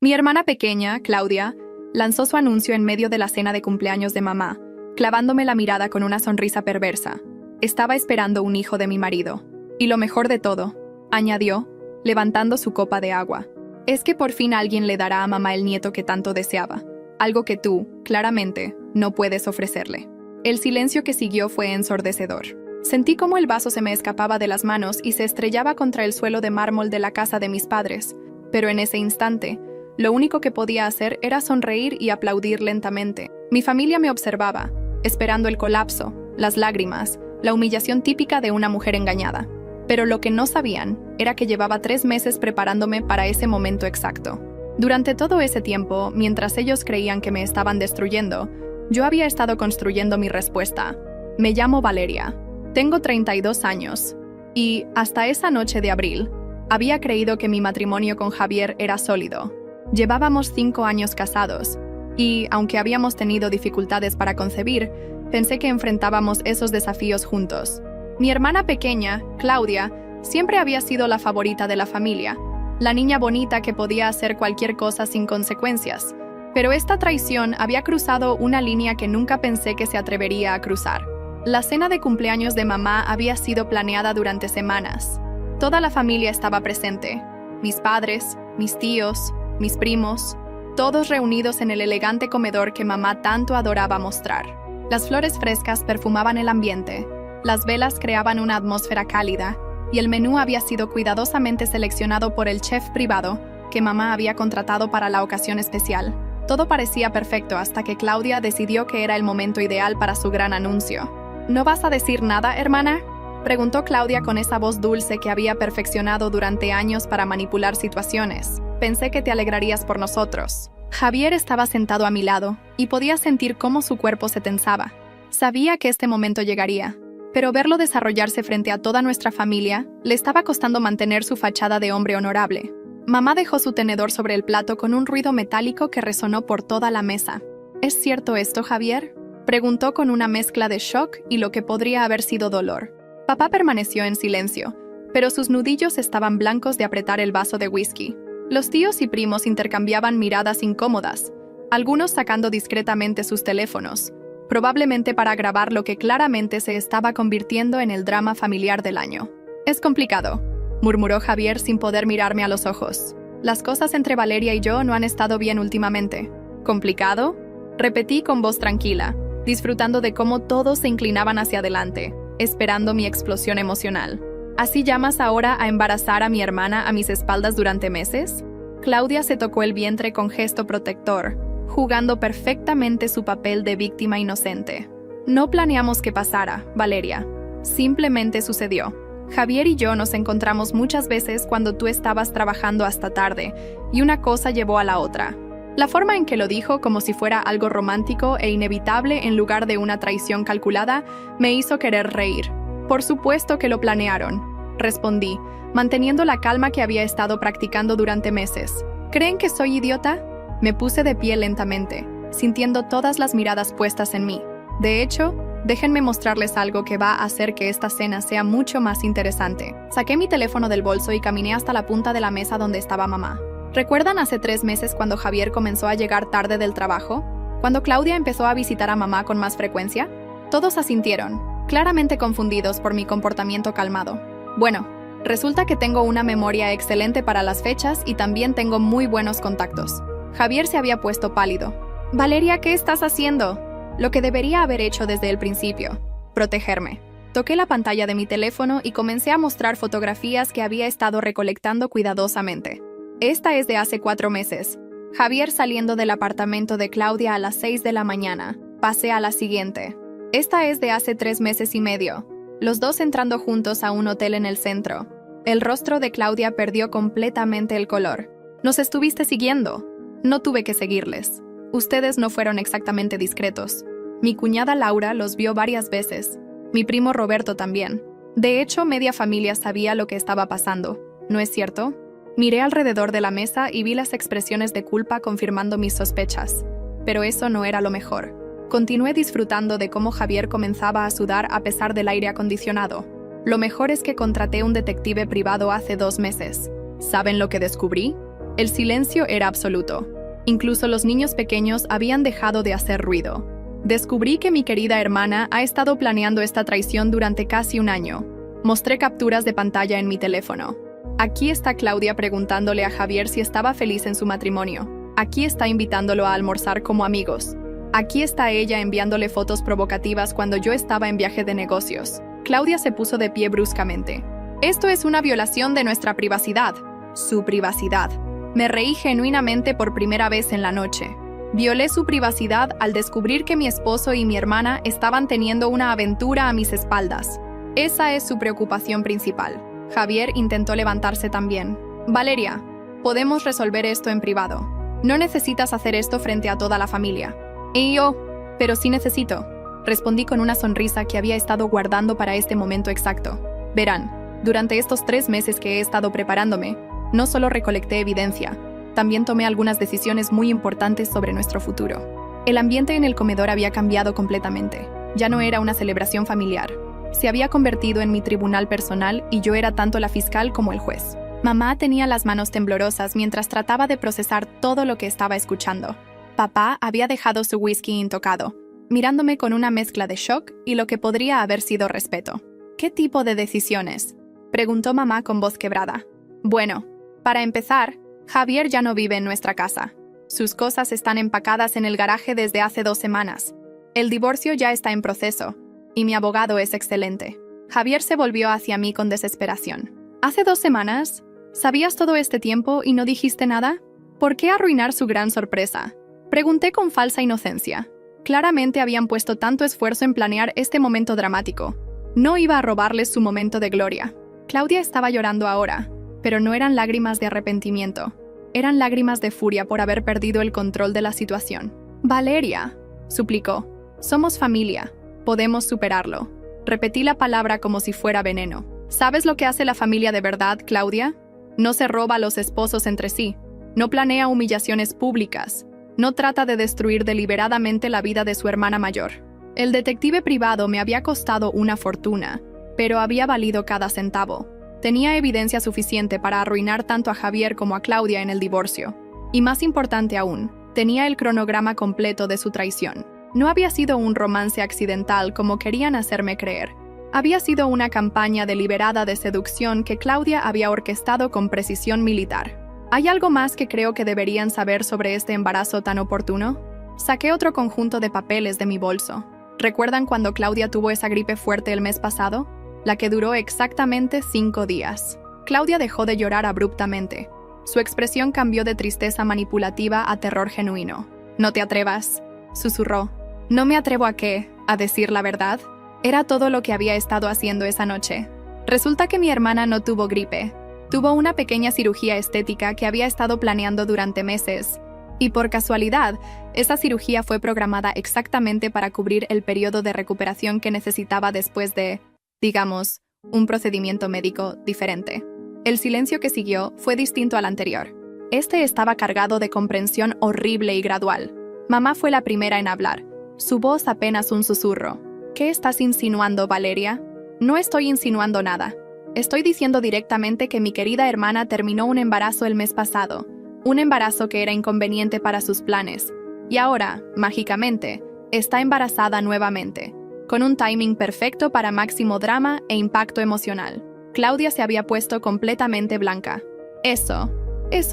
Mi hermana pequeña, Claudia, lanzó su anuncio en medio de la cena de cumpleaños de mamá, clavándome la mirada con una sonrisa perversa. Estaba esperando un hijo de mi marido. Y lo mejor de todo, añadió, levantando su copa de agua, es que por fin alguien le dará a mamá el nieto que tanto deseaba. Algo que tú, claramente, no puedes ofrecerle. El silencio que siguió fue ensordecedor. Sentí cómo el vaso se me escapaba de las manos y se estrellaba contra el suelo de mármol de la casa de mis padres. Pero en ese instante, lo único que podía hacer era sonreír y aplaudir lentamente. Mi familia me observaba, esperando el colapso, las lágrimas, la humillación típica de una mujer engañada. Pero lo que no sabían era que llevaba 3 meses preparándome para ese momento exacto. Durante todo ese tiempo, mientras ellos creían que me estaban destruyendo, yo había estado construyendo mi respuesta. Me llamo Valeria, tengo 32 años, y, hasta esa noche de abril, había creído que mi matrimonio con Javier era sólido. Llevábamos 5 años casados, y, aunque habíamos tenido dificultades para concebir, pensé que enfrentábamos esos desafíos juntos. Mi hermana pequeña, Claudia, siempre había sido la favorita de la familia, la niña bonita que podía hacer cualquier cosa sin consecuencias. Pero esta traición había cruzado una línea que nunca pensé que se atrevería a cruzar. La cena de cumpleaños de mamá había sido planeada durante semanas. Toda la familia estaba presente, mis padres, mis tíos, mis primos, todos reunidos en el elegante comedor que mamá tanto adoraba mostrar. Las flores frescas perfumaban el ambiente, las velas creaban una atmósfera cálida, y el menú había sido cuidadosamente seleccionado por el chef privado que mamá había contratado para la ocasión especial. Todo parecía perfecto hasta que Claudia decidió que era el momento ideal para su gran anuncio. ¿No vas a decir nada, hermana?, preguntó Claudia con esa voz dulce que había perfeccionado durante años para manipular situaciones. Pensé que te alegrarías por nosotros. Javier estaba sentado a mi lado y podía sentir cómo su cuerpo se tensaba. Sabía que este momento llegaría, pero verlo desarrollarse frente a toda nuestra familia le estaba costando mantener su fachada de hombre honorable. Mamá dejó su tenedor sobre el plato con un ruido metálico que resonó por toda la mesa. ¿Es cierto esto, Javier?, preguntó con una mezcla de shock y lo que podría haber sido dolor. Papá permaneció en silencio, pero sus nudillos estaban blancos de apretar el vaso de whisky. Los tíos y primos intercambiaban miradas incómodas, algunos sacando discretamente sus teléfonos, probablemente para grabar lo que claramente se estaba convirtiendo en el drama familiar del año. Es complicado, murmuró Javier sin poder mirarme a los ojos. Las cosas entre Valeria y yo no han estado bien últimamente. ¿Complicado?, repetí con voz tranquila, disfrutando de cómo todos se inclinaban hacia adelante, esperando mi explosión emocional. ¿Así llamas ahora a embarazar a mi hermana a mis espaldas durante meses? Claudia se tocó el vientre con gesto protector, jugando perfectamente su papel de víctima inocente. No planeamos que pasara, Valeria. Simplemente sucedió. Javier y yo nos encontramos muchas veces cuando tú estabas trabajando hasta tarde, y una cosa llevó a la otra. La forma en que lo dijo, como si fuera algo romántico e inevitable en lugar de una traición calculada, me hizo querer reír. Por supuesto que lo planearon, respondí, manteniendo la calma que había estado practicando durante meses. ¿Creen que soy idiota? Me puse de pie lentamente, sintiendo todas las miradas puestas en mí. De hecho, déjenme mostrarles algo que va a hacer que esta cena sea mucho más interesante. Saqué mi teléfono del bolso y caminé hasta la punta de la mesa donde estaba mamá. ¿Recuerdan hace 3 meses cuando Javier comenzó a llegar tarde del trabajo? ¿Cuando Claudia empezó a visitar a mamá con más frecuencia? Todos asintieron, claramente confundidos por mi comportamiento calmado. Bueno, resulta que tengo una memoria excelente para las fechas y también tengo muy buenos contactos. Javier se había puesto pálido. Valeria, ¿qué estás haciendo? Lo que debería haber hecho desde el principio: protegerme. Toqué la pantalla de mi teléfono y comencé a mostrar fotografías que había estado recolectando cuidadosamente. Esta es de hace 4 meses. Javier saliendo del apartamento de Claudia a las 6 de la mañana. Pasé a la siguiente. Esta es de hace 3 meses y medio. Los dos entrando juntos a un hotel en el centro. El rostro de Claudia perdió completamente el color. ¿Nos estuviste siguiendo? No tuve que seguirles. Ustedes no fueron exactamente discretos. Mi cuñada Laura los vio varias veces. Mi primo Roberto también. De hecho, media familia sabía lo que estaba pasando. ¿No es cierto? Miré alrededor de la mesa y vi las expresiones de culpa confirmando mis sospechas. Pero eso no era lo mejor. Continué disfrutando de cómo Javier comenzaba a sudar a pesar del aire acondicionado. Lo mejor es que contraté un detective privado hace 2 meses. ¿Saben lo que descubrí? El silencio era absoluto. Incluso los niños pequeños habían dejado de hacer ruido. Descubrí que mi querida hermana ha estado planeando esta traición durante casi un año. Mostré capturas de pantalla en mi teléfono. Aquí está Claudia preguntándole a Javier si estaba feliz en su matrimonio. Aquí está invitándolo a almorzar como amigos. Aquí está ella enviándole fotos provocativas cuando yo estaba en viaje de negocios. Claudia se puso de pie bruscamente. Esto es una violación de nuestra privacidad. Su privacidad. Me reí genuinamente por primera vez en la noche. Violé su privacidad al descubrir que mi esposo y mi hermana estaban teniendo una aventura a mis espaldas. Esa es su preocupación principal. Javier intentó levantarse también. Valeria, podemos resolver esto en privado. No necesitas hacer esto frente a toda la familia. Y yo, pero sí necesito. Respondí con una sonrisa que había estado guardando para este momento exacto. Verán, durante estos 3 meses que he estado preparándome, no solo recolecté evidencia, también tomé algunas decisiones muy importantes sobre nuestro futuro. El ambiente en el comedor había cambiado completamente. Ya no era una celebración familiar. Se había convertido en mi tribunal personal y yo era tanto la fiscal como el juez. Mamá tenía las manos temblorosas mientras trataba de procesar todo lo que estaba escuchando. Papá había dejado su whisky intocado, mirándome con una mezcla de shock y lo que podría haber sido respeto. ¿Qué tipo de decisiones?, preguntó mamá con voz quebrada. Bueno, para empezar, Javier ya no vive en nuestra casa. Sus cosas están empacadas en el garaje desde hace 2 semanas. El divorcio ya está en proceso, y mi abogado es excelente. Javier se volvió hacia mí con desesperación. ¿Hace 2 semanas? ¿Sabías todo este tiempo y no dijiste nada? ¿Por qué arruinar su gran sorpresa?, pregunté con falsa inocencia. Claramente habían puesto tanto esfuerzo en planear este momento dramático. No iba a robarles su momento de gloria. Claudia estaba llorando ahora, pero no eran lágrimas de arrepentimiento. Eran lágrimas de furia por haber perdido el control de la situación. Valeria, suplicó, somos familia. Podemos superarlo. Repetí la palabra como si fuera veneno. ¿Sabes lo que hace la familia de verdad, Claudia? No se roba a los esposos entre sí. No planea humillaciones públicas. No trata de destruir deliberadamente la vida de su hermana mayor. El detective privado me había costado una fortuna, pero había valido cada centavo. Tenía evidencia suficiente para arruinar tanto a Javier como a Claudia en el divorcio. Y más importante aún, tenía el cronograma completo de su traición. No había sido un romance accidental como querían hacerme creer. Había sido una campaña deliberada de seducción que Claudia había orquestado con precisión militar. ¿Hay algo más que creo que deberían saber sobre este embarazo tan oportuno? Saqué otro conjunto de papeles de mi bolso. ¿Recuerdan cuando Claudia tuvo esa gripe fuerte el mes pasado? La que duró exactamente 5 días. Claudia dejó de llorar abruptamente. Su expresión cambió de tristeza manipulativa a terror genuino. «No te atrevas», susurró. «¿No me atrevo a qué? ¿A decir la verdad?» Era todo lo que había estado haciendo esa noche. Resulta que mi hermana no tuvo gripe. Tuvo una pequeña cirugía estética que había estado planeando durante meses. Y por casualidad, esa cirugía fue programada exactamente para cubrir el periodo de recuperación que necesitaba después de, digamos, un procedimiento médico diferente. El silencio que siguió fue distinto al anterior. Este estaba cargado de comprensión horrible y gradual. Mamá fue la primera en hablar, su voz apenas un susurro. ¿Qué estás insinuando, Valeria? No estoy insinuando nada. Estoy diciendo directamente que mi querida hermana terminó un embarazo el mes pasado, un embarazo que era inconveniente para sus planes, y ahora, mágicamente, está embarazada nuevamente, con un timing perfecto para máximo drama e impacto emocional. Claudia se había puesto completamente blanca. Eso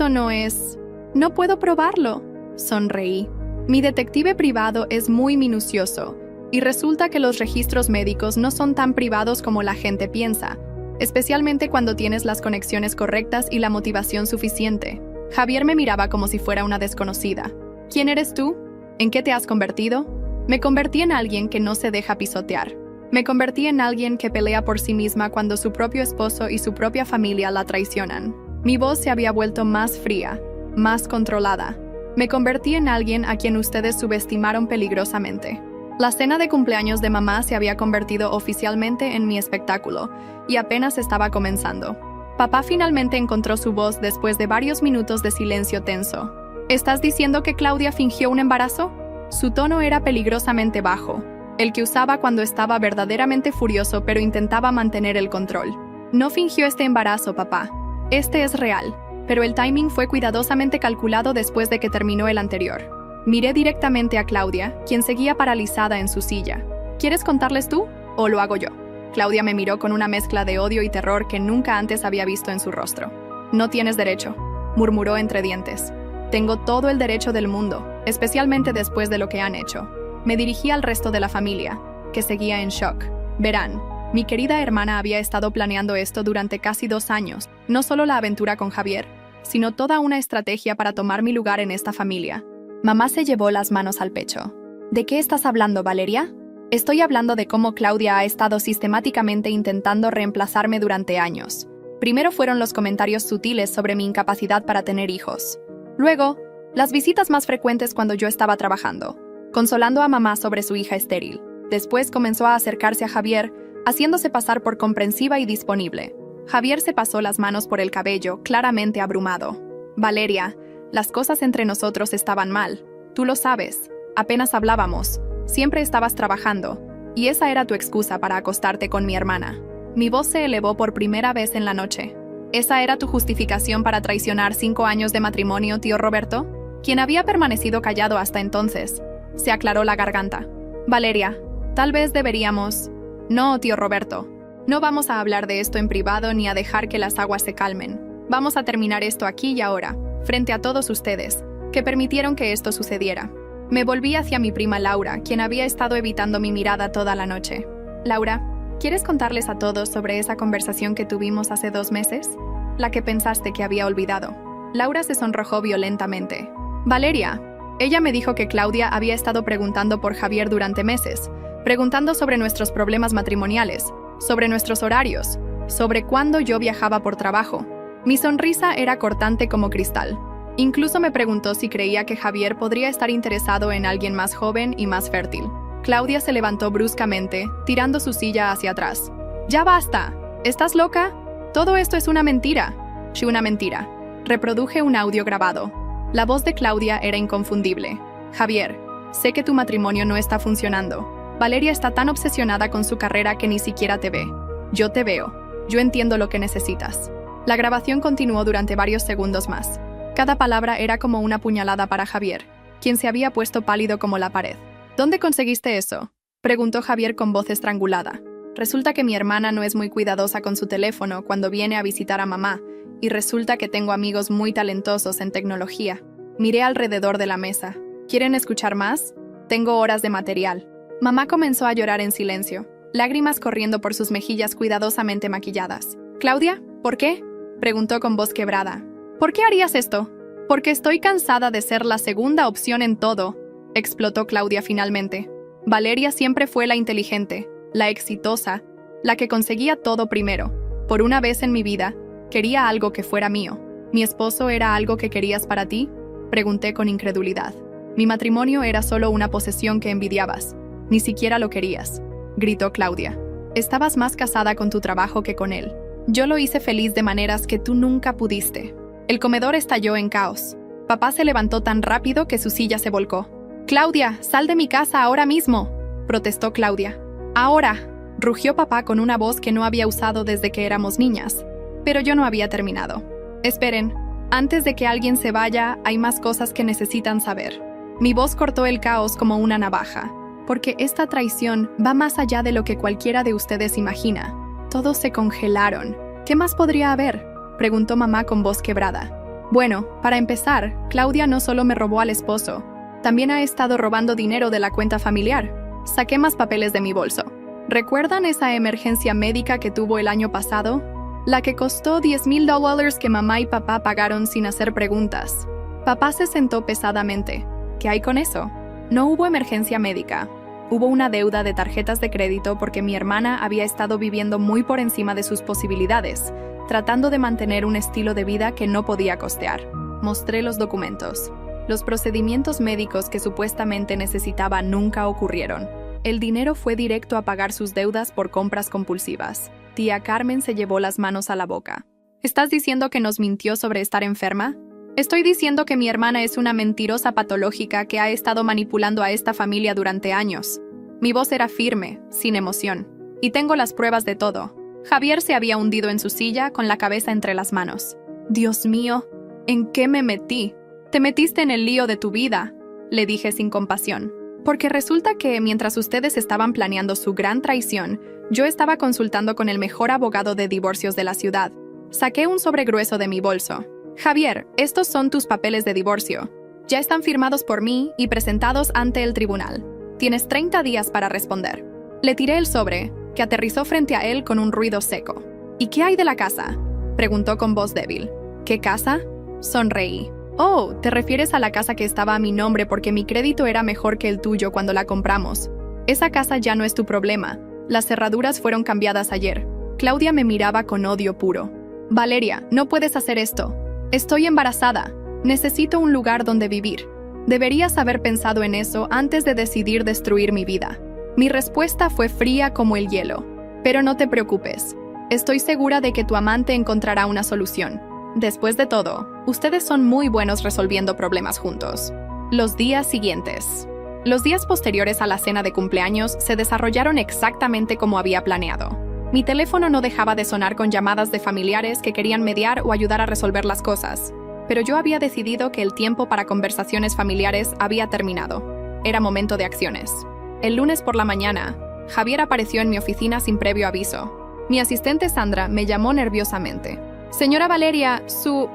no es... No puedo probarlo. Sonreí. Mi detective privado es muy minucioso, y resulta que los registros médicos no son tan privados como la gente piensa, especialmente cuando tienes las conexiones correctas y la motivación suficiente. Javier me miraba como si fuera una desconocida. ¿Quién eres tú? ¿En qué te has convertido? Me convertí en alguien que no se deja pisotear. Me convertí en alguien que pelea por sí misma cuando su propio esposo y su propia familia la traicionan. Mi voz se había vuelto más fría, más controlada. Me convertí en alguien a quien ustedes subestimaron peligrosamente. La cena de cumpleaños de mamá se había convertido oficialmente en mi espectáculo, y apenas estaba comenzando. Papá finalmente encontró su voz después de varios minutos de silencio tenso. ¿Estás diciendo que Claudia fingió un embarazo? Su tono era peligrosamente bajo, el que usaba cuando estaba verdaderamente furioso pero intentaba mantener el control. No fingió este embarazo, papá. Este es real. pero el timing fue cuidadosamente calculado después de que terminó el anterior. Miré directamente a Claudia, quien seguía paralizada en su silla. ¿Quieres contarles tú o lo hago yo? Claudia me miró con una mezcla de odio y terror que nunca antes había visto en su rostro. No tienes derecho, murmuró entre dientes. Tengo todo el derecho del mundo, especialmente después de lo que han hecho. Me dirigí al resto de la familia, que seguía en shock. Verán, mi querida hermana había estado planeando esto durante casi 2 años, no solo la aventura con Javier, sino toda una estrategia para tomar mi lugar en esta familia. Mamá se llevó las manos al pecho. ¿De qué estás hablando, Valeria? Estoy hablando de cómo Claudia ha estado sistemáticamente intentando reemplazarme durante años. Primero fueron los comentarios sutiles sobre mi incapacidad para tener hijos. Luego, las visitas más frecuentes cuando yo estaba trabajando, consolando a mamá sobre su hija estéril. Después comenzó a acercarse a Javier, haciéndose pasar por comprensiva y disponible. Javier se pasó las manos por el cabello, claramente abrumado. Valeria, las cosas entre nosotros estaban mal. Tú lo sabes. Apenas hablábamos. Siempre estabas trabajando. Y esa era tu excusa para acostarte con mi hermana. Mi voz se elevó por primera vez en la noche. ¿Esa era tu justificación para traicionar 5 años de matrimonio, tío Roberto? Quien había permanecido callado hasta entonces. Se aclaró la garganta. Valeria, tal vez deberíamos... No, tío Roberto. No vamos a hablar de esto en privado ni a dejar que las aguas se calmen. Vamos a terminar esto aquí y ahora, frente a todos ustedes, que permitieron que esto sucediera. Me volví hacia mi prima Laura, quien había estado evitando mi mirada toda la noche. Laura, ¿quieres contarles a todos sobre esa conversación que tuvimos hace 2 meses? La que pensaste que había olvidado. Laura se sonrojó violentamente. Valeria, ella me dijo que Claudia había estado preguntando por Javier durante meses, preguntando sobre nuestros problemas matrimoniales, sobre nuestros horarios, sobre cuándo yo viajaba por trabajo. Mi sonrisa era cortante como cristal. Incluso me preguntó si creía que Javier podría estar interesado en alguien más joven y más fértil. Claudia se levantó bruscamente, tirando su silla hacia atrás. ¡Ya basta! ¿Estás loca? Todo esto es una mentira. Sí, una mentira. Reproduje un audio grabado. La voz de Claudia era inconfundible. Javier, sé que tu matrimonio no está funcionando. Valeria está tan obsesionada con su carrera que ni siquiera te ve. Yo te veo. Yo entiendo lo que necesitas. La grabación continuó durante varios segundos más. Cada palabra era como una puñalada para Javier, quien se había puesto pálido como la pared. ¿Dónde conseguiste eso?, preguntó Javier con voz estrangulada. Resulta que mi hermana no es muy cuidadosa con su teléfono cuando viene a visitar a mamá, y resulta que tengo amigos muy talentosos en tecnología. Miré alrededor de la mesa. ¿Quieren escuchar más? Tengo horas de material. Mamá comenzó a llorar en silencio, lágrimas corriendo por sus mejillas cuidadosamente maquilladas. ¿Claudia? ¿Por qué?, preguntó con voz quebrada. ¿Por qué harías esto? Porque estoy cansada de ser la segunda opción en todo, explotó Claudia finalmente. Valeria siempre fue la inteligente, la exitosa, la que conseguía todo primero. Por una vez en mi vida, quería algo que fuera mío. ¿Mi esposo era algo que querías para ti?, pregunté con incredulidad. Mi matrimonio era solo una posesión que envidiabas. Ni siquiera lo querías, gritó Claudia. Estabas más casada con tu trabajo que con él. Yo lo hice feliz de maneras que tú nunca pudiste. El comedor estalló en caos. Papá se levantó tan rápido que su silla se volcó. «Claudia, sal de mi casa ahora mismo», protestó Claudia. «Ahora», rugió papá con una voz que no había usado desde que éramos niñas. Pero yo no había terminado. «Esperen, antes de que alguien se vaya, hay más cosas que necesitan saber». Mi voz cortó el caos como una navaja, porque esta traición va más allá de lo que cualquiera de ustedes imagina. Todos se congelaron. ¿Qué más podría haber?, preguntó mamá con voz quebrada. Bueno, para empezar, Claudia no solo me robó al esposo, también ha estado robando dinero de la cuenta familiar. Saqué más papeles de mi bolso. ¿Recuerdan esa emergencia médica que tuvo el año pasado? La que costó $10,000 que mamá y papá pagaron sin hacer preguntas. Papá se sentó pesadamente. ¿Qué hay con eso? No hubo emergencia médica. Hubo una deuda de tarjetas de crédito porque mi hermana había estado viviendo muy por encima de sus posibilidades, tratando de mantener un estilo de vida que no podía costear. Mostré los documentos. Los procedimientos médicos que supuestamente necesitaba nunca ocurrieron. El dinero fue directo a pagar sus deudas por compras compulsivas. Tía Carmen se llevó las manos a la boca. ¿Estás diciendo que nos mintió sobre estar enferma? Estoy diciendo que mi hermana es una mentirosa patológica que ha estado manipulando a esta familia durante años. Mi voz era firme, sin emoción. Y tengo las pruebas de todo. Javier se había hundido en su silla con la cabeza entre las manos. Dios mío, ¿En qué me metí? Te metiste en el lío de tu vida, le dije sin compasión. Porque resulta que mientras ustedes estaban planeando su gran traición, yo estaba consultando con el mejor abogado de divorcios de la ciudad. Saqué un sobre grueso de mi bolso. Javier, estos son tus papeles de divorcio. Ya están firmados por mí y presentados ante el tribunal. Tienes 30 días para responder. Le tiré el sobre, que aterrizó frente a él con un ruido seco. ¿Y qué hay de la casa?, preguntó con voz débil. ¿Qué casa? Sonreí. Oh, te refieres a la casa que estaba a mi nombre porque mi crédito era mejor que el tuyo cuando la compramos. Esa casa ya no es tu problema. Las cerraduras fueron cambiadas ayer. Claudia me miraba con odio puro. Valeria, no puedes hacer esto. Estoy embarazada. Necesito un lugar donde vivir. Deberías haber pensado en eso antes de decidir destruir mi vida. Mi respuesta fue fría como el hielo. Pero no te preocupes. Estoy segura de que tu amante encontrará una solución. Después de todo, ustedes son muy buenos resolviendo problemas juntos. Los días siguientes. Los días posteriores a la cena de cumpleaños se desarrollaron exactamente como había planeado. Mi teléfono no dejaba de sonar con llamadas de familiares que querían mediar o ayudar a resolver las cosas. Pero yo había decidido que el tiempo para conversaciones familiares había terminado. Era momento de acciones. El lunes por la mañana, Javier apareció en mi oficina sin previo aviso. Mi asistente Sandra me llamó nerviosamente. Señora Valeria, su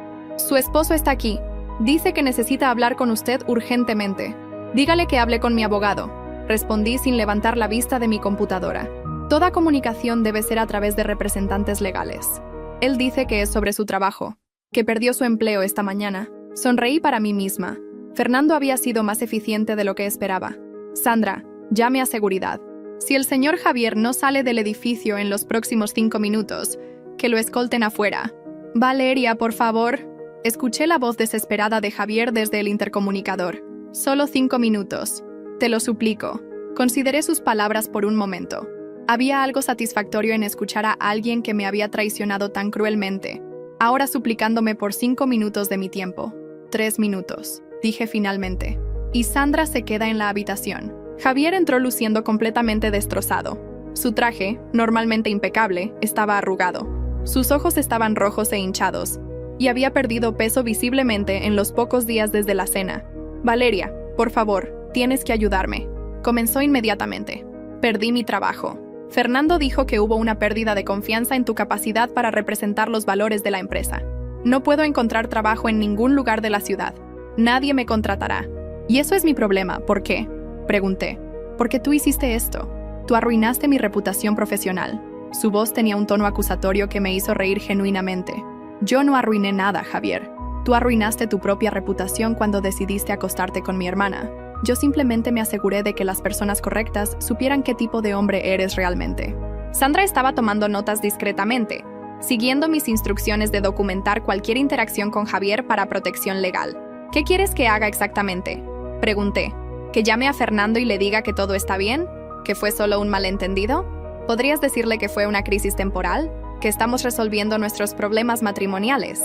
esposo está aquí. Dice que necesita hablar con usted urgentemente. Dígale que hable con mi abogado. Respondí sin levantar la vista de mi computadora. Toda comunicación debe ser a través de representantes legales. Él dice que es sobre su trabajo, que perdió su empleo esta mañana. Sonreí para mí misma. Fernando había sido más eficiente de lo que esperaba. Sandra, llame a seguridad. Si el señor Javier no sale del edificio en los próximos 5 minutos, que lo escolten afuera. Valeria, por favor. Escuché la voz desesperada de Javier desde el intercomunicador. Solo 5 minutos. Te lo suplico. Consideré sus palabras por un momento. Había algo satisfactorio en escuchar a alguien que me había traicionado tan cruelmente. Ahora suplicándome por 5 minutos de mi tiempo. 3 minutos, dije finalmente. Y Sandra se queda en la habitación. Javier entró luciendo completamente destrozado. Su traje, normalmente impecable, estaba arrugado. Sus ojos estaban rojos e hinchados, y había perdido peso visiblemente en los pocos días desde la cena. Valeria, por favor, tienes que ayudarme. Comenzó inmediatamente. Perdí mi trabajo. Fernando dijo que hubo una pérdida de confianza en tu capacidad para representar los valores de la empresa. No puedo encontrar trabajo en ningún lugar de la ciudad. Nadie me contratará. Y eso es mi problema. ¿Por qué?, pregunté. Porque tú hiciste esto. Tú arruinaste mi reputación profesional. Su voz tenía un tono acusatorio que me hizo reír genuinamente. Yo no arruiné nada, Javier. Tú arruinaste tu propia reputación cuando decidiste acostarte con mi hermana. Yo simplemente me aseguré de que las personas correctas supieran qué tipo de hombre eres realmente. Sandra estaba tomando notas discretamente, siguiendo mis instrucciones de documentar cualquier interacción con Javier para protección legal. ¿Qué quieres que haga exactamente?, pregunté. ¿Que llame a Fernando y le diga que todo está bien? ¿Que fue solo un malentendido? ¿Podrías decirle que fue una crisis temporal? ¿Que estamos resolviendo nuestros problemas matrimoniales?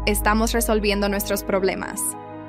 Estamos resolviendo nuestros problemas.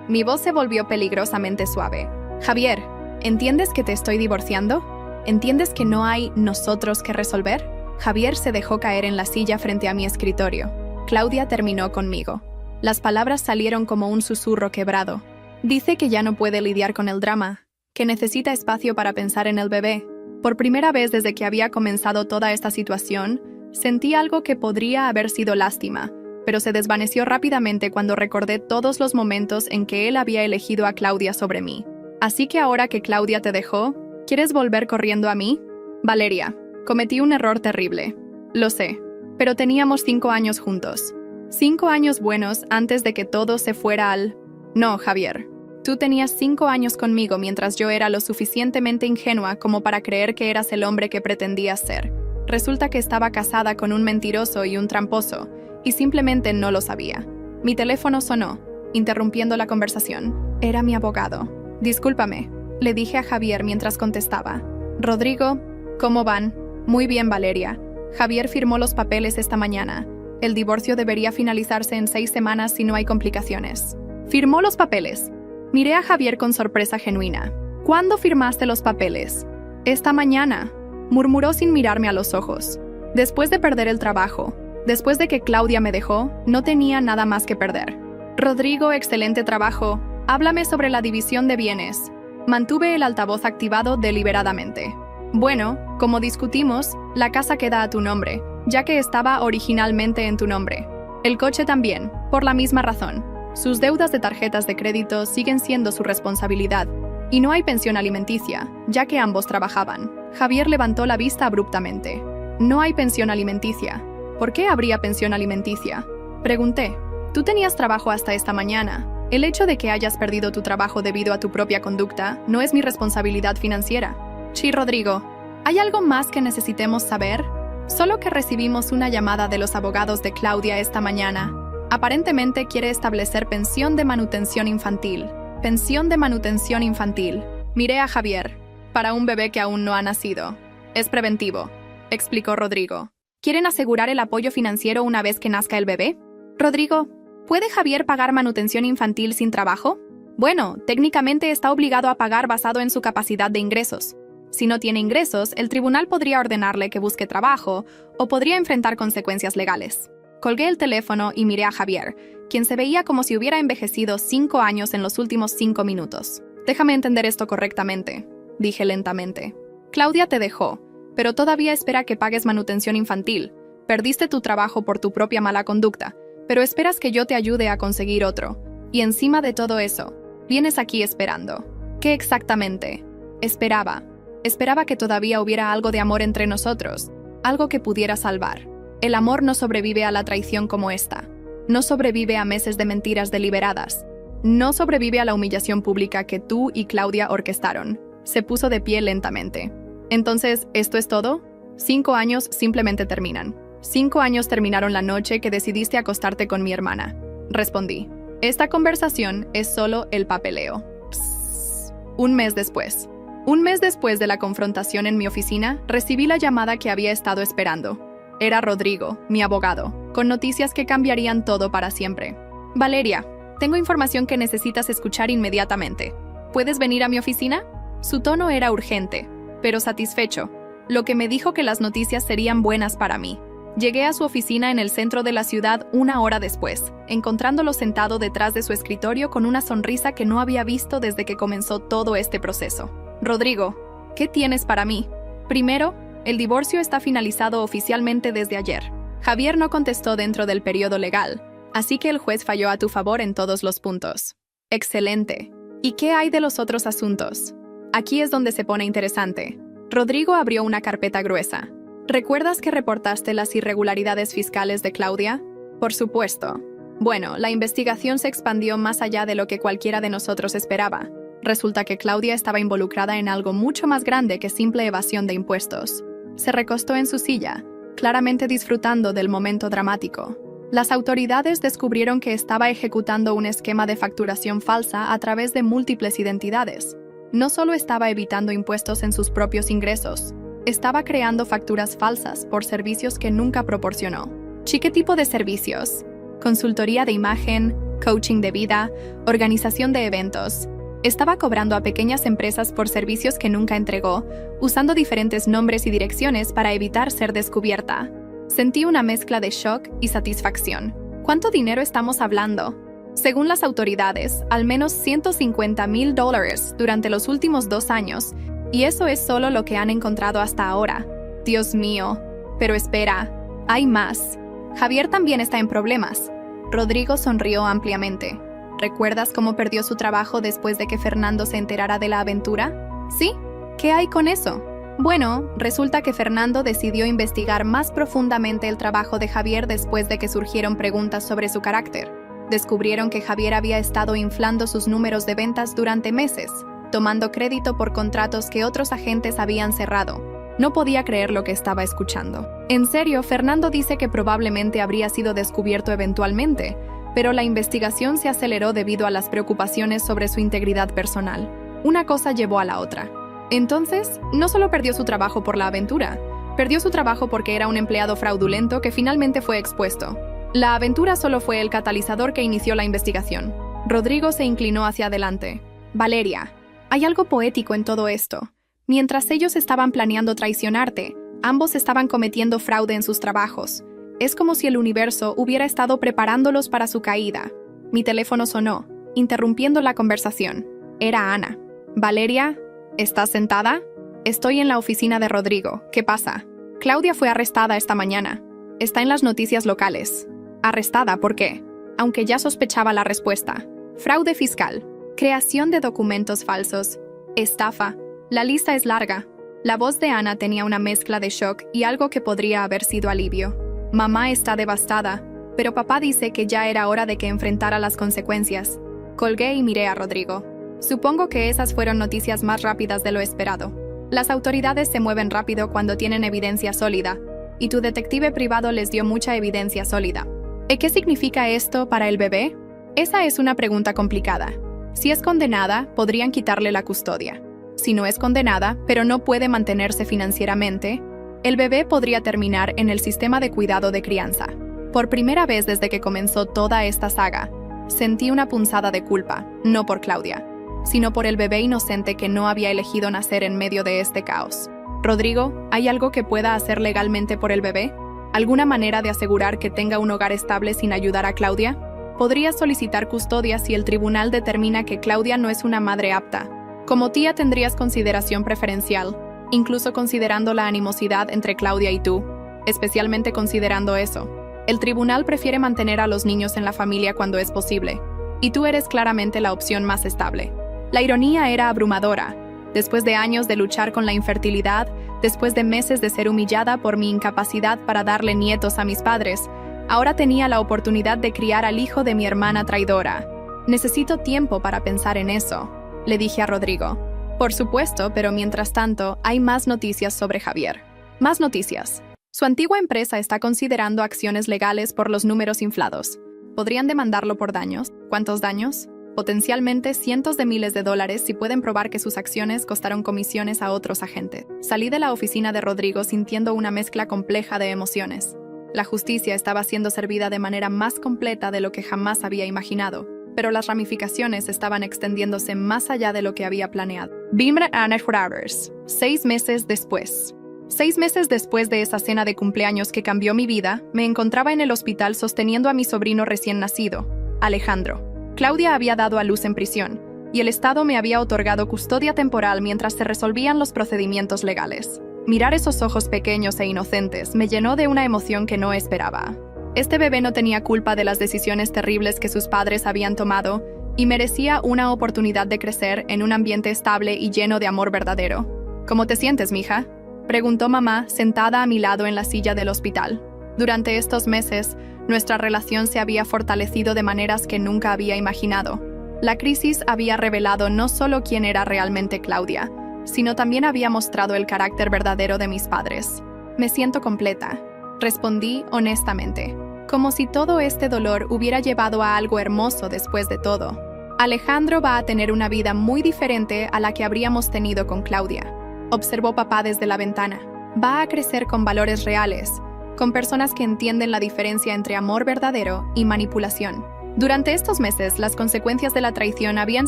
Mi voz se volvió peligrosamente suave. Javier, ¿entiendes que te estoy divorciando? ¿Entiendes que no hay nosotros que resolver? Javier se dejó caer en la silla frente a mi escritorio. Claudia terminó conmigo. Las palabras salieron como un susurro quebrado. Dice que ya no puede lidiar con el drama, que necesita espacio para pensar en el bebé. Por primera vez desde que había comenzado toda esta situación, sentí algo que podría haber sido lástima, pero se desvaneció rápidamente cuando recordé todos los momentos en que él había elegido a Claudia sobre mí. Así que ahora que Claudia te dejó, ¿quieres volver corriendo a mí? Valeria, cometí un error terrible. Lo sé, pero teníamos 5 años juntos. 5 años buenos antes de que todo se fuera al... No, Javier. Tú tenías 5 años conmigo mientras yo era lo suficientemente ingenua como para creer que eras el hombre que pretendías ser. Resulta que estaba casada con un mentiroso y un tramposo, y simplemente no lo sabía. Mi teléfono sonó, interrumpiendo la conversación. Era mi abogado. Discúlpame, le dije a Javier mientras contestaba. Rodrigo, ¿cómo van? Muy bien, Valeria. Javier firmó los papeles esta mañana. El divorcio debería finalizarse en 6 semanas si no hay complicaciones. Firmó los papeles. Miré a Javier con sorpresa genuina. ¿Cuándo firmaste los papeles? Esta mañana, murmuró sin mirarme a los ojos. Después de perder el trabajo, después de que Claudia me dejó, no tenía nada más que perder. Rodrigo, excelente trabajo. Háblame sobre la división de bienes. Mantuve el altavoz activado deliberadamente. Bueno, como discutimos, la casa queda a tu nombre, ya que estaba originalmente en tu nombre. El coche también, por la misma razón. Sus deudas de tarjetas de crédito siguen siendo su responsabilidad, y no hay pensión alimenticia, ya que ambos trabajaban. Javier levantó la vista abruptamente. No hay pensión alimenticia. ¿Por qué habría pensión alimenticia? Pregunté. Tú tenías trabajo hasta esta mañana. El hecho de que hayas perdido tu trabajo debido a tu propia conducta no es mi responsabilidad financiera. Sí, Rodrigo. ¿Hay algo más que necesitemos saber? Solo que recibimos una llamada de los abogados de Claudia esta mañana. Aparentemente quiere establecer pensión de manutención infantil. Pensión de manutención infantil. Miré a Javier. Para un bebé que aún no ha nacido. Es preventivo, explicó Rodrigo. ¿Quieren asegurar el apoyo financiero una vez que nazca el bebé? Rodrigo, ¿puede Javier pagar manutención infantil sin trabajo? Bueno, técnicamente está obligado a pagar basado en su capacidad de ingresos. Si no tiene ingresos, el tribunal podría ordenarle que busque trabajo o podría enfrentar consecuencias legales. Colgué el teléfono y miré a Javier, quien se veía como si hubiera envejecido 5 años en los últimos 5 minutos. Déjame entender esto correctamente, dije lentamente. Claudia te dejó, pero todavía espera que pagues manutención infantil. Perdiste tu trabajo por tu propia mala conducta, pero esperas que yo te ayude a conseguir otro. Y encima de todo eso, vienes aquí esperando. ¿Qué exactamente? Esperaba que todavía hubiera algo de amor entre nosotros, algo que pudiera salvar. El amor no sobrevive a la traición como esta. No sobrevive a meses de mentiras deliberadas. No sobrevive a la humillación pública que tú y Claudia orquestaron. Se puso de pie lentamente. Entonces, ¿esto es todo? 5 años simplemente terminan. 5 años terminaron la noche que decidiste acostarte con mi hermana. Respondí. Esta conversación es solo el papeleo. Psst. Un mes después de la confrontación en mi oficina, recibí la llamada que había estado esperando. Era Rodrigo, mi abogado, con noticias que cambiarían todo para siempre. Valeria, tengo información que necesitas escuchar inmediatamente. ¿Puedes venir a mi oficina? Su tono era urgente, pero satisfecho, lo que me dijo que las noticias serían buenas para mí. Llegué a su oficina en el centro de la ciudad 1 hora después, encontrándolo sentado detrás de su escritorio con una sonrisa que no había visto desde que comenzó todo este proceso. Rodrigo, ¿qué tienes para mí? Primero, el divorcio está finalizado oficialmente desde ayer. Javier no contestó dentro del periodo legal, así que el juez falló a tu favor en todos los puntos. Excelente. ¿Y qué hay de los otros asuntos? Aquí es donde se pone interesante. Rodrigo abrió una carpeta gruesa. ¿Recuerdas que reportaste las irregularidades fiscales de Claudia? Por supuesto. Bueno, la investigación se expandió más allá de lo que cualquiera de nosotros esperaba. Resulta que Claudia estaba involucrada en algo mucho más grande que simple evasión de impuestos. Se recostó en su silla, claramente disfrutando del momento dramático. Las autoridades descubrieron que estaba ejecutando un esquema de facturación falsa a través de múltiples identidades. No solo estaba evitando impuestos en sus propios ingresos, estaba creando facturas falsas por servicios que nunca proporcionó. ¿Qué tipo de servicios? Consultoría de imagen, coaching de vida, organización de eventos. Estaba cobrando a pequeñas empresas por servicios que nunca entregó, usando diferentes nombres y direcciones para evitar ser descubierta. Sentí una mezcla de shock y satisfacción. ¿Cuánto dinero estamos hablando? Según las autoridades, al menos $150,000 durante los últimos 2 años, y eso es solo lo que han encontrado hasta ahora. Dios mío. Pero espera, hay más. Javier también está en problemas. Rodrigo sonrió ampliamente. ¿Recuerdas cómo perdió su trabajo después de que Fernando se enterara de la aventura? ¿Sí? ¿Qué hay con eso? Bueno, resulta que Fernando decidió investigar más profundamente el trabajo de Javier después de que surgieron preguntas sobre su carácter. Descubrieron que Javier había estado inflando sus números de ventas durante meses, tomando crédito por contratos que otros agentes habían cerrado. No podía creer lo que estaba escuchando. En serio, Fernando dice que probablemente habría sido descubierto eventualmente, pero la investigación se aceleró debido a las preocupaciones sobre su integridad personal. Una cosa llevó a la otra. Entonces, no solo perdió su trabajo por la aventura, perdió su trabajo porque era un empleado fraudulento que finalmente fue expuesto. La aventura solo fue el catalizador que inició la investigación. Rodrigo se inclinó hacia adelante. Valeria, hay algo poético en todo esto. Mientras ellos estaban planeando traicionarte, ambos estaban cometiendo fraude en sus trabajos. Es como si el universo hubiera estado preparándolos para su caída. Mi teléfono sonó, interrumpiendo la conversación. Era Ana. Valeria, ¿estás sentada? Estoy en la oficina de Rodrigo. ¿Qué pasa? Claudia fue arrestada esta mañana. Está en las noticias locales. ¿Arrestada por qué? Aunque ya sospechaba la respuesta. Fraude fiscal, creación de documentos falsos, estafa. La lista es larga. La voz de Ana tenía una mezcla de shock y algo que podría haber sido alivio. Mamá está devastada, pero papá dice que ya era hora de que enfrentara las consecuencias. Colgué y miré a Rodrigo. Supongo que esas fueron noticias más rápidas de lo esperado. Las autoridades se mueven rápido cuando tienen evidencia sólida, y tu detective privado les dio mucha evidencia sólida. ¿Y qué significa esto para el bebé? Esa es una pregunta complicada. Si es condenada, podrían quitarle la custodia. Si no es condenada, pero no puede mantenerse financieramente, el bebé podría terminar en el sistema de cuidado de crianza. Por primera vez desde que comenzó toda esta saga, sentí una punzada de culpa, no por Claudia, sino por el bebé inocente que no había elegido nacer en medio de este caos. Rodrigo, ¿hay algo que pueda hacer legalmente por el bebé? ¿Alguna manera de asegurar que tenga un hogar estable sin ayudar a Claudia? Podría solicitar custodia si el tribunal determina que Claudia no es una madre apta. Como tía tendrías consideración preferencial, incluso considerando la animosidad entre Claudia y tú, especialmente considerando eso. El tribunal prefiere mantener a los niños en la familia cuando es posible, y tú eres claramente la opción más estable. La ironía era abrumadora. Después de años de luchar con la infertilidad, después de meses de ser humillada por mi incapacidad para darle nietos a mis padres, ahora tenía la oportunidad de criar al hijo de mi hermana traidora. Necesito tiempo para pensar en eso, le dije a Rodrigo. Por supuesto, pero mientras tanto, hay más noticias sobre Javier. Más noticias. Su antigua empresa está considerando acciones legales por los números inflados. ¿Podrían demandarlo por daños? ¿Cuántos daños? Potencialmente cientos de miles de dólares si pueden probar que sus acciones costaron comisiones a otros agentes. Salí de la oficina de Rodrigo sintiendo una mezcla compleja de emociones. La justicia estaba siendo servida de manera más completa de lo que jamás había imaginado, pero las ramificaciones estaban extendiéndose más allá de lo que había planeado. 6 meses después. 6 meses después de esa cena de cumpleaños que cambió mi vida, me encontraba en el hospital sosteniendo a mi sobrino recién nacido, Alejandro. Claudia había dado a luz en prisión, y el Estado me había otorgado custodia temporal mientras se resolvían los procedimientos legales. Mirar esos ojos pequeños e inocentes me llenó de una emoción que no esperaba. Este bebé no tenía culpa de las decisiones terribles que sus padres habían tomado y merecía una oportunidad de crecer en un ambiente estable y lleno de amor verdadero. ¿Cómo te sientes, mija?, preguntó mamá, sentada a mi lado en la silla del hospital. Durante estos meses, nuestra relación se había fortalecido de maneras que nunca había imaginado. La crisis había revelado no solo quién era realmente Claudia, sino también había mostrado el carácter verdadero de mis padres. Me siento completa, respondí honestamente, como si todo este dolor hubiera llevado a algo hermoso después de todo. Alejandro va a tener una vida muy diferente a la que habríamos tenido con Claudia, observó papá desde la ventana. Va a crecer con valores reales, con personas que entienden la diferencia entre amor verdadero y manipulación. Durante estos meses, las consecuencias de la traición habían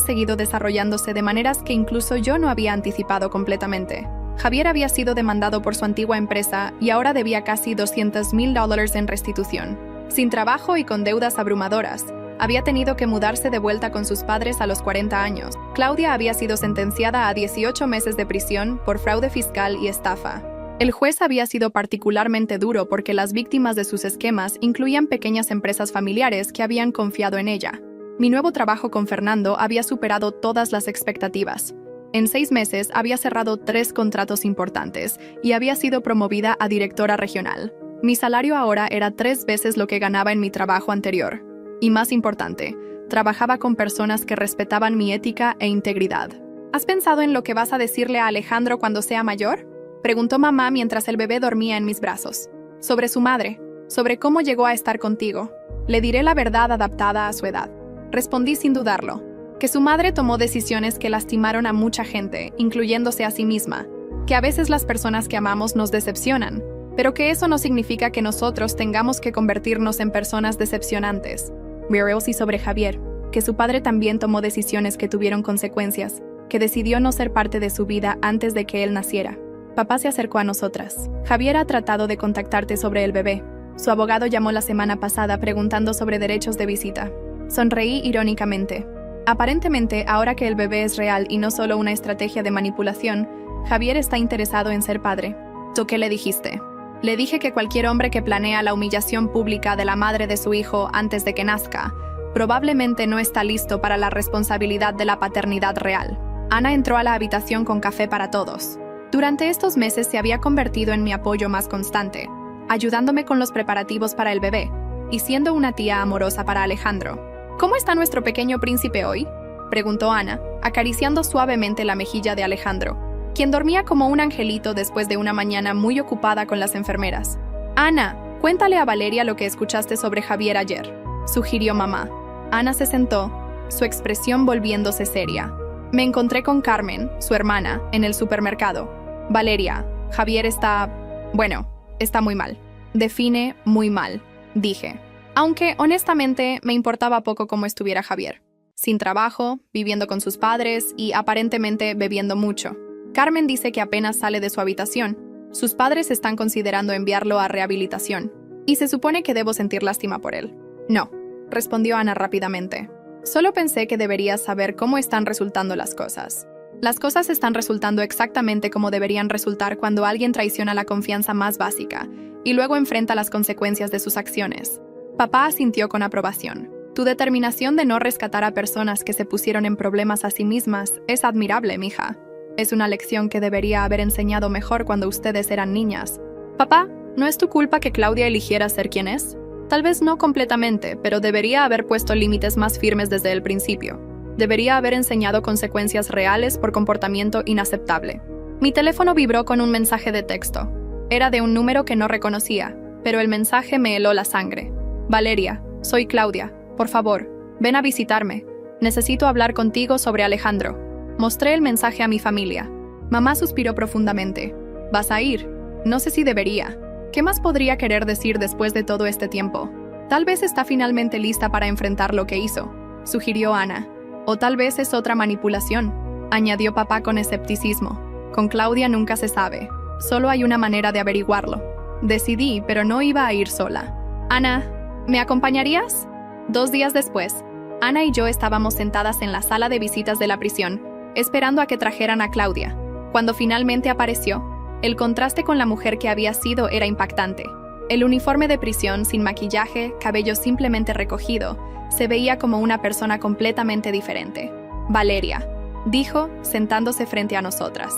seguido desarrollándose de maneras que incluso yo no había anticipado completamente. Javier había sido demandado por su antigua empresa y ahora debía casi $200,000 en restitución. Sin trabajo y con deudas abrumadoras, había tenido que mudarse de vuelta con sus padres a los 40 años. Claudia había sido sentenciada a 18 meses de prisión por fraude fiscal y estafa. El juez había sido particularmente duro porque las víctimas de sus esquemas incluían pequeñas empresas familiares que habían confiado en ella. Mi nuevo trabajo con Fernando había superado todas las expectativas. En 6 meses había cerrado 3 contratos importantes y había sido promovida a directora regional. Mi salario ahora era 3 veces lo que ganaba en mi trabajo anterior. Y más importante, trabajaba con personas que respetaban mi ética e integridad. ¿Has pensado en lo que vas a decirle a Alejandro cuando sea mayor?, preguntó mamá mientras el bebé dormía en mis brazos. Sobre su madre, sobre cómo llegó a estar contigo. Le diré la verdad adaptada a su edad. Respondí sin dudarlo, que su madre tomó decisiones que lastimaron a mucha gente, incluyéndose a sí misma, que a veces las personas que amamos nos decepcionan, pero que eso no significa que nosotros tengamos que convertirnos en personas decepcionantes. Y sobre Javier, que su padre también tomó decisiones que tuvieron consecuencias, que decidió no ser parte de su vida antes de que él naciera. Papá se acercó a nosotras. Javier ha tratado de contactarte sobre el bebé. Su abogado llamó la semana pasada preguntando sobre derechos de visita. Sonreí irónicamente. Aparentemente, ahora que el bebé es real y no solo una estrategia de manipulación, Javier está interesado en ser padre. ¿Tú qué le dijiste? Le dije que cualquier hombre que planea la humillación pública de la madre de su hijo antes de que nazca, probablemente no está listo para la responsabilidad de la paternidad real. Ana entró a la habitación con café para todos. Durante estos meses se había convertido en mi apoyo más constante, ayudándome con los preparativos para el bebé y siendo una tía amorosa para Alejandro. ¿Cómo está nuestro pequeño príncipe hoy?, preguntó Ana, acariciando suavemente la mejilla de Alejandro, quien dormía como un angelito después de una mañana muy ocupada con las enfermeras. Ana, cuéntale a Valeria lo que escuchaste sobre Javier ayer, sugirió mamá. Ana se sentó, su expresión volviéndose seria. Me encontré con Carmen, su hermana, en el supermercado. Valeria, Javier está muy mal. Define muy mal, dije. Aunque, honestamente, me importaba poco cómo estuviera Javier. Sin trabajo, viviendo con sus padres y, aparentemente, bebiendo mucho. Carmen dice que apenas sale de su habitación. Sus padres están considerando enviarlo a rehabilitación. Y se supone que debo sentir lástima por él. No, respondió Ana rápidamente. Solo pensé que deberías saber cómo están resultando las cosas. Las cosas están resultando exactamente como deberían resultar cuando alguien traiciona la confianza más básica y luego enfrenta las consecuencias de sus acciones. Papá asintió con aprobación. Tu determinación de no rescatar a personas que se pusieron en problemas a sí mismas es admirable, mija. Es una lección que debería haber enseñado mejor cuando ustedes eran niñas. Papá, ¿no es tu culpa que Claudia eligiera ser quien es? Tal vez no completamente, pero debería haber puesto límites más firmes desde el principio. Debería haber enseñado consecuencias reales por comportamiento inaceptable. Mi teléfono vibró con un mensaje de texto. Era de un número que no reconocía, pero el mensaje me heló la sangre. Valeria, soy Claudia. Por favor, ven a visitarme. Necesito hablar contigo sobre Alejandro. Mostré el mensaje a mi familia. Mamá suspiró profundamente. ¿Vas a ir? No sé si debería. ¿Qué más podría querer decir después de todo este tiempo? Tal vez está finalmente lista para enfrentar lo que hizo, sugirió Ana. O tal vez es otra manipulación, añadió papá con escepticismo. Con Claudia nunca se sabe. Solo hay una manera de averiguarlo. Decidí, pero no iba a ir sola. Ana, ¿me acompañarías? 2 días después, Ana y yo estábamos sentadas en la sala de visitas de la prisión, esperando a que trajeran a Claudia. Cuando finalmente apareció, el contraste con la mujer que había sido era impactante. El uniforme de prisión, sin maquillaje, cabello simplemente recogido, se veía como una persona completamente diferente. Valeria, dijo, sentándose frente a nosotras.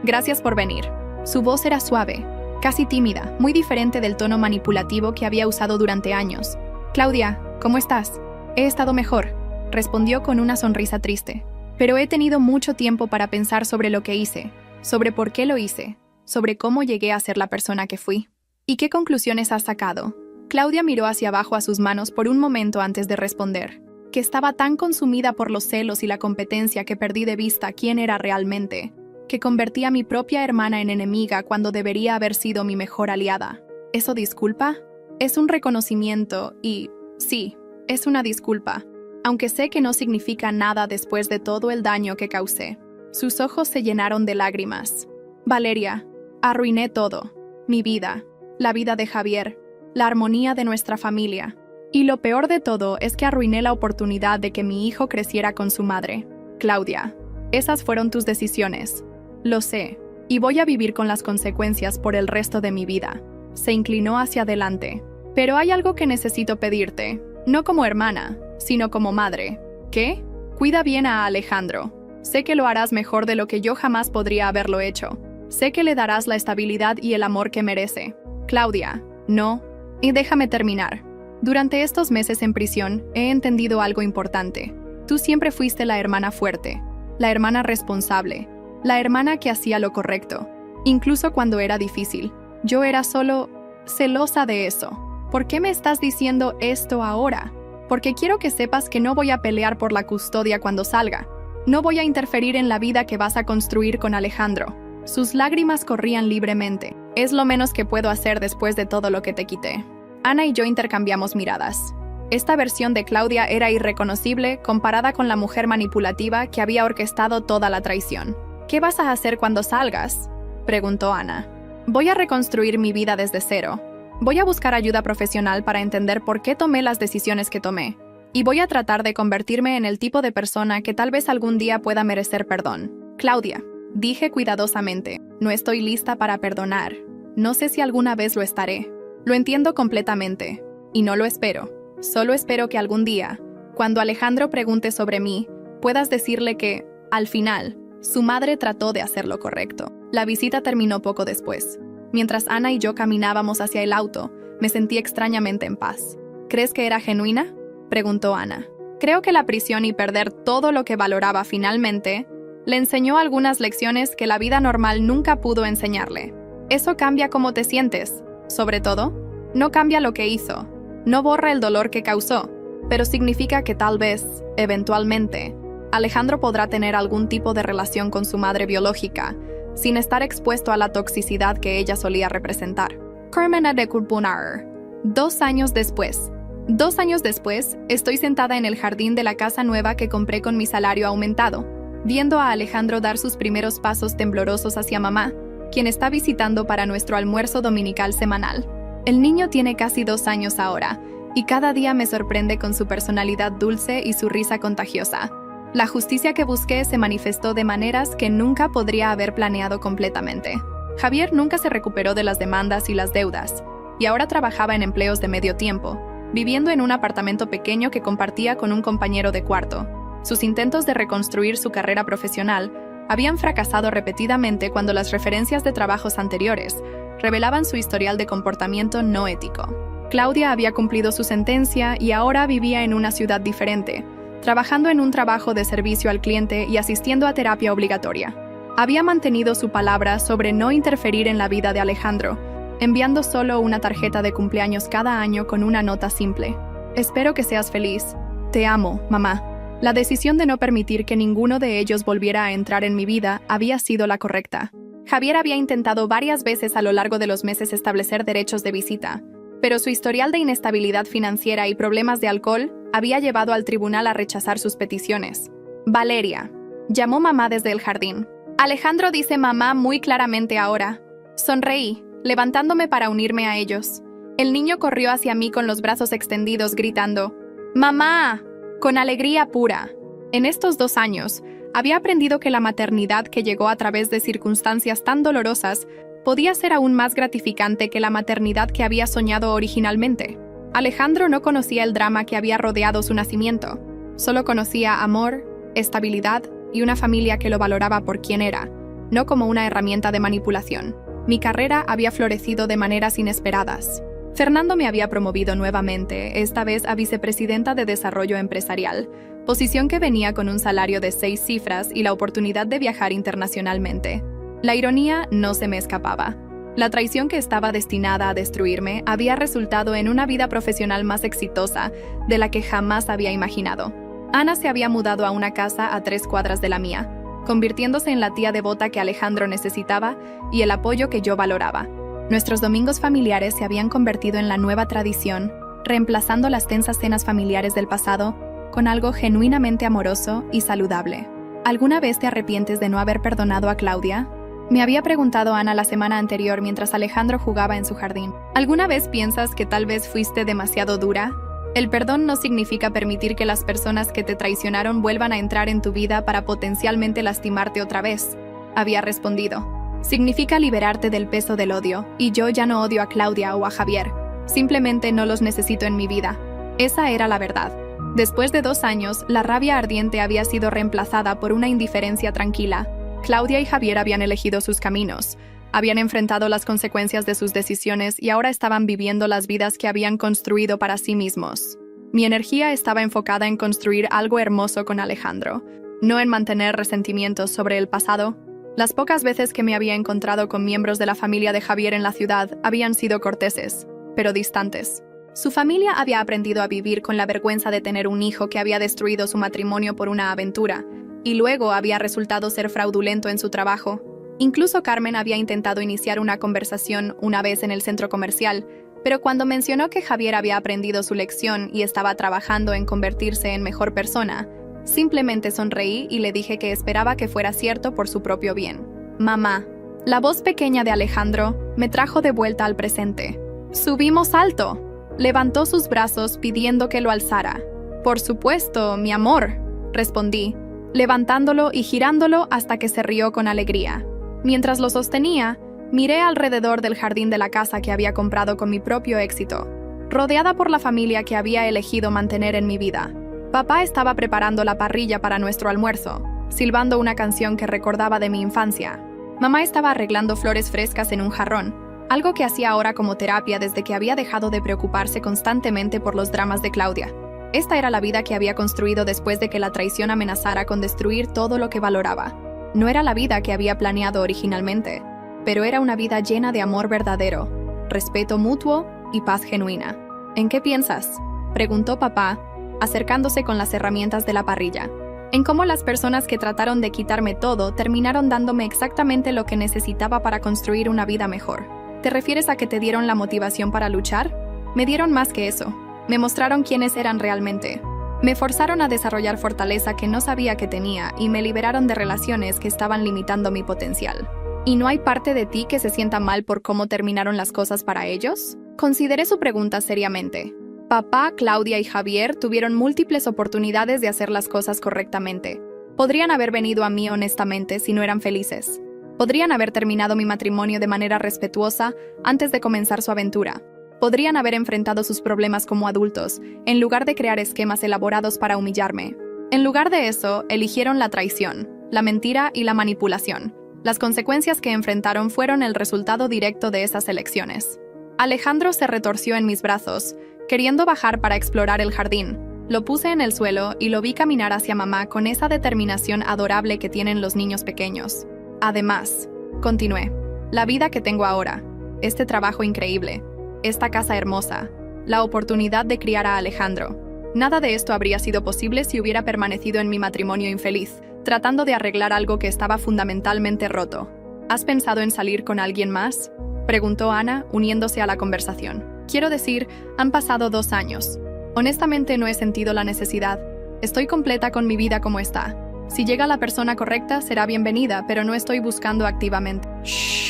Gracias por venir. Su voz era suave, casi tímida, muy diferente del tono manipulativo que había usado durante años. Claudia, ¿cómo estás? He estado mejor, respondió con una sonrisa triste. Pero he tenido mucho tiempo para pensar sobre lo que hice, sobre por qué lo hice, sobre cómo llegué a ser la persona que fui. ¿Y qué conclusiones has sacado? Claudia miró hacia abajo a sus manos por un momento antes de responder, que estaba tan consumida por los celos y la competencia que perdí de vista quién era realmente, que convertí a mi propia hermana en enemiga cuando debería haber sido mi mejor aliada. ¿Eso disculpa? Es un reconocimiento y, sí, es una disculpa, aunque sé que no significa nada después de todo el daño que causé. Sus ojos se llenaron de lágrimas. Valeria, arruiné todo, mi vida, la vida de Javier, la armonía de nuestra familia. Y lo peor de todo es que arruiné la oportunidad de que mi hijo creciera con su madre. Claudia, esas fueron tus decisiones. Lo sé, y voy a vivir con las consecuencias por el resto de mi vida. Se inclinó hacia adelante. Pero hay algo que necesito pedirte, no como hermana, sino como madre. ¿Qué? Cuida bien a Alejandro. Sé que lo harás mejor de lo que yo jamás podría haberlo hecho. Sé que le darás la estabilidad y el amor que merece. Claudia, no. Y déjame terminar. Durante estos meses en prisión, he entendido algo importante. Tú siempre fuiste la hermana fuerte, la hermana responsable, la hermana que hacía lo correcto, incluso cuando era difícil. Yo era solo celosa de eso. ¿Por qué me estás diciendo esto ahora? Porque quiero que sepas que no voy a pelear por la custodia cuando salga. No voy a interferir en la vida que vas a construir con Alejandro. Sus lágrimas corrían libremente. Es lo menos que puedo hacer después de todo lo que te quité. Ana y yo intercambiamos miradas. Esta versión de Claudia era irreconocible comparada con la mujer manipulativa que había orquestado toda la traición. ¿Qué vas a hacer cuando salgas?, preguntó Ana. Voy a reconstruir mi vida desde cero. Voy a buscar ayuda profesional para entender por qué tomé las decisiones que tomé. Y voy a tratar de convertirme en el tipo de persona que tal vez algún día pueda merecer perdón. Claudia, dije cuidadosamente, no estoy lista para perdonar. No sé si alguna vez lo estaré. Lo entiendo completamente. Y no lo espero. Solo espero que algún día, cuando Alejandro pregunte sobre mí, puedas decirle que, al final, su madre trató de hacer lo correcto. La visita terminó poco después. Mientras Ana y yo caminábamos hacia el auto, me sentí extrañamente en paz. ¿Crees que era genuina?, preguntó Ana. Creo que la prisión y perder todo lo que valoraba finalmente le enseñó algunas lecciones que la vida normal nunca pudo enseñarle. Eso cambia cómo te sientes. Sobre todo, no cambia lo que hizo. No borra el dolor que causó, pero significa que tal vez, eventualmente, Alejandro podrá tener algún tipo de relación con su madre biológica, sin estar expuesto a la toxicidad que ella solía representar. Carmena de Kurpunar. 2 años después. 2 años después, estoy sentada en el jardín de la casa nueva que compré con mi salario aumentado, viendo a Alejandro dar sus primeros pasos temblorosos hacia mamá, quien está visitando para nuestro almuerzo dominical semanal. El niño tiene casi 2 años ahora, y cada día me sorprende con su personalidad dulce y su risa contagiosa. La justicia que busqué se manifestó de maneras que nunca podría haber planeado completamente. Javier nunca se recuperó de las demandas y las deudas, y ahora trabajaba en empleos de medio tiempo, viviendo en un apartamento pequeño que compartía con un compañero de cuarto. Sus intentos de reconstruir su carrera profesional habían fracasado repetidamente cuando las referencias de trabajos anteriores revelaban su historial de comportamiento no ético. Claudia había cumplido su sentencia y ahora vivía en una ciudad diferente, trabajando en un trabajo de servicio al cliente y asistiendo a terapia obligatoria. Había mantenido su palabra sobre no interferir en la vida de Alejandro, enviando solo una tarjeta de cumpleaños cada año con una nota simple. Espero que seas feliz. Te amo, mamá. La decisión de no permitir que ninguno de ellos volviera a entrar en mi vida había sido la correcta. Javier había intentado varias veces a lo largo de los meses establecer derechos de visita, pero su historial de inestabilidad financiera y problemas de alcohol había llevado al tribunal a rechazar sus peticiones. Valeria. Llamó mamá desde el jardín. Alejandro dice mamá muy claramente ahora. Sonreí, levantándome para unirme a ellos. El niño corrió hacia mí con los brazos extendidos, gritando, ¡Mamá!, con alegría pura. En estos 2 años, había aprendido que la maternidad que llegó a través de circunstancias tan dolorosas podía ser aún más gratificante que la maternidad que había soñado originalmente. Alejandro no conocía el drama que había rodeado su nacimiento. Solo conocía amor, estabilidad y una familia que lo valoraba por quien era, no como una herramienta de manipulación. Mi carrera había florecido de maneras inesperadas. Fernando me había promovido nuevamente, esta vez a vicepresidenta de Desarrollo Empresarial, posición que venía con un salario de 6 cifras y la oportunidad de viajar internacionalmente. La ironía no se me escapaba. La traición que estaba destinada a destruirme había resultado en una vida profesional más exitosa de la que jamás había imaginado. Ana se había mudado a una casa a 3 cuadras de la mía, convirtiéndose en la tía devota que Alejandro necesitaba y el apoyo que yo valoraba. Nuestros domingos familiares se habían convertido en la nueva tradición, reemplazando las tensas cenas familiares del pasado con algo genuinamente amoroso y saludable. ¿Alguna vez te arrepientes de no haber perdonado a Claudia?, me había preguntado Ana la semana anterior mientras Alejandro jugaba en su jardín. ¿Alguna vez piensas que tal vez fuiste demasiado dura? El perdón no significa permitir que las personas que te traicionaron vuelvan a entrar en tu vida para potencialmente lastimarte otra vez, había respondido. Significa liberarte del peso del odio, y yo ya no odio a Claudia o a Javier. Simplemente no los necesito en mi vida. Esa era la verdad. Después de 2 años, la rabia ardiente había sido reemplazada por una indiferencia tranquila. Claudia y Javier habían elegido sus caminos, habían enfrentado las consecuencias de sus decisiones y ahora estaban viviendo las vidas que habían construido para sí mismos. Mi energía estaba enfocada en construir algo hermoso con Alejandro, no en mantener resentimientos sobre el pasado. Las pocas veces que me había encontrado con miembros de la familia de Javier en la ciudad habían sido corteses, pero distantes. Su familia había aprendido a vivir con la vergüenza de tener un hijo que había destruido su matrimonio por una aventura, y luego había resultado ser fraudulento en su trabajo. Incluso Carmen había intentado iniciar una conversación una vez en el centro comercial, pero cuando mencionó que Javier había aprendido su lección y estaba trabajando en convertirse en mejor persona, simplemente sonreí y le dije que esperaba que fuera cierto por su propio bien. Mamá. La voz pequeña de Alejandro me trajo de vuelta al presente. ¡Subimos alto! Levantó sus brazos pidiendo que lo alzara. Por supuesto, mi amor, respondí, levantándolo y girándolo hasta que se rió con alegría. Mientras lo sostenía, miré alrededor del jardín de la casa que había comprado con mi propio éxito, rodeada por la familia que había elegido mantener en mi vida. Papá estaba preparando la parrilla para nuestro almuerzo, silbando una canción que recordaba de mi infancia. Mamá estaba arreglando flores frescas en un jarrón, algo que hacía ahora como terapia desde que había dejado de preocuparse constantemente por los dramas de Claudia. Esta era la vida que había construido después de que la traición amenazara con destruir todo lo que valoraba. No era la vida que había planeado originalmente, pero era una vida llena de amor verdadero, respeto mutuo y paz genuina. ¿En qué piensas?, preguntó papá, acercándose con las herramientas de la parrilla. En cómo las personas que trataron de quitarme todo terminaron dándome exactamente lo que necesitaba para construir una vida mejor. ¿Te refieres a que te dieron la motivación para luchar? Me dieron más que eso. Me mostraron quiénes eran realmente. Me forzaron a desarrollar fortaleza que no sabía que tenía y me liberaron de relaciones que estaban limitando mi potencial. ¿Y no hay parte de ti que se sienta mal por cómo terminaron las cosas para ellos? Consideré su pregunta seriamente. Papá, Claudia y Javier tuvieron múltiples oportunidades de hacer las cosas correctamente. Podrían haber venido a mí honestamente si no eran felices. Podrían haber terminado mi matrimonio de manera respetuosa antes de comenzar su aventura. Podrían haber enfrentado sus problemas como adultos, en lugar de crear esquemas elaborados para humillarme. En lugar de eso, eligieron la traición, la mentira y la manipulación. Las consecuencias que enfrentaron fueron el resultado directo de esas elecciones. Alejandro se retorció en mis brazos, queriendo bajar para explorar el jardín. Lo puse en el suelo y lo vi caminar hacia mamá con esa determinación adorable que tienen los niños pequeños. Además, continué, la vida que tengo ahora, este trabajo increíble, esta casa hermosa, la oportunidad de criar a Alejandro. Nada de esto habría sido posible si hubiera permanecido en mi matrimonio infeliz, tratando de arreglar algo que estaba fundamentalmente roto. ¿Has pensado en salir con alguien más?, preguntó Ana, uniéndose a la conversación. Quiero decir, han pasado 2 años. Honestamente no he sentido la necesidad. Estoy completa con mi vida como está. Si llega la persona correcta, será bienvenida, pero no estoy buscando activamente. Shh.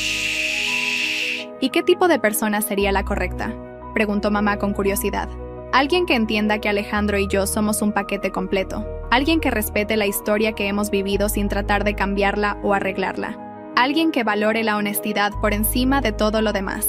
¿Y qué tipo de persona sería la correcta?, preguntó mamá con curiosidad. Alguien que entienda que Alejandro y yo somos un paquete completo. Alguien que respete la historia que hemos vivido sin tratar de cambiarla o arreglarla. Alguien que valore la honestidad por encima de todo lo demás.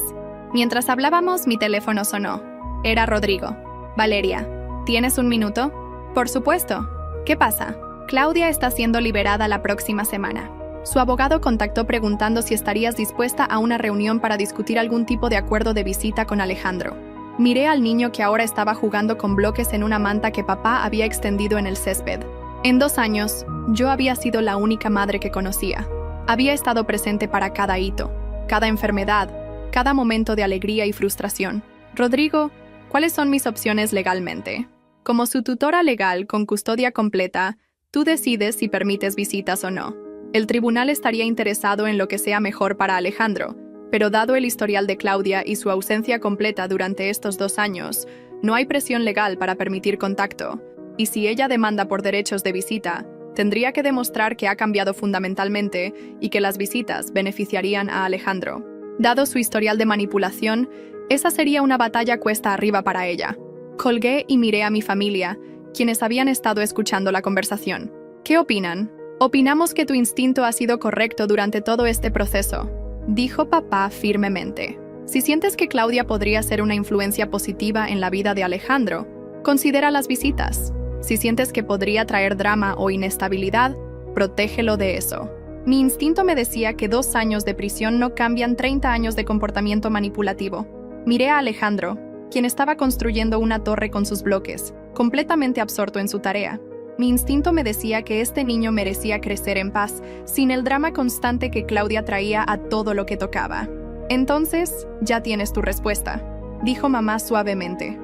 Mientras hablábamos, mi teléfono sonó. Era Rodrigo. Valeria, ¿tienes un minuto? Por supuesto. ¿Qué pasa? Claudia está siendo liberada la próxima semana. Su abogado contactó preguntando si estarías dispuesta a una reunión para discutir algún tipo de acuerdo de visita con Alejandro. Miré al niño que ahora estaba jugando con bloques en una manta que papá había extendido en el césped. En 2 años, yo había sido la única madre que conocía. Había estado presente para cada hito, cada enfermedad, cada momento de alegría y frustración. Rodrigo, ¿cuáles son mis opciones legalmente? Como su tutora legal con custodia completa, tú decides si permites visitas o no. El tribunal estaría interesado en lo que sea mejor para Alejandro, pero dado el historial de Claudia y su ausencia completa durante estos 2 años, no hay presión legal para permitir contacto, y si ella demanda por derechos de visita, tendría que demostrar que ha cambiado fundamentalmente y que las visitas beneficiarían a Alejandro. Dado su historial de manipulación, esa sería una batalla cuesta arriba para ella. Colgué y miré a mi familia, quienes habían estado escuchando la conversación. ¿Qué opinan? Opinamos que tu instinto ha sido correcto durante todo este proceso, dijo papá firmemente. Si sientes que Claudia podría ser una influencia positiva en la vida de Alejandro, considera las visitas. Si sientes que podría traer drama o inestabilidad, protégelo de eso. Mi instinto me decía que 2 años de prisión no cambian 30 años de comportamiento manipulativo. Miré a Alejandro, quien estaba construyendo una torre con sus bloques, completamente absorto en su tarea. Mi instinto me decía que este niño merecía crecer en paz, sin el drama constante que Claudia traía a todo lo que tocaba. Entonces, ya tienes tu respuesta, dijo mamá suavemente.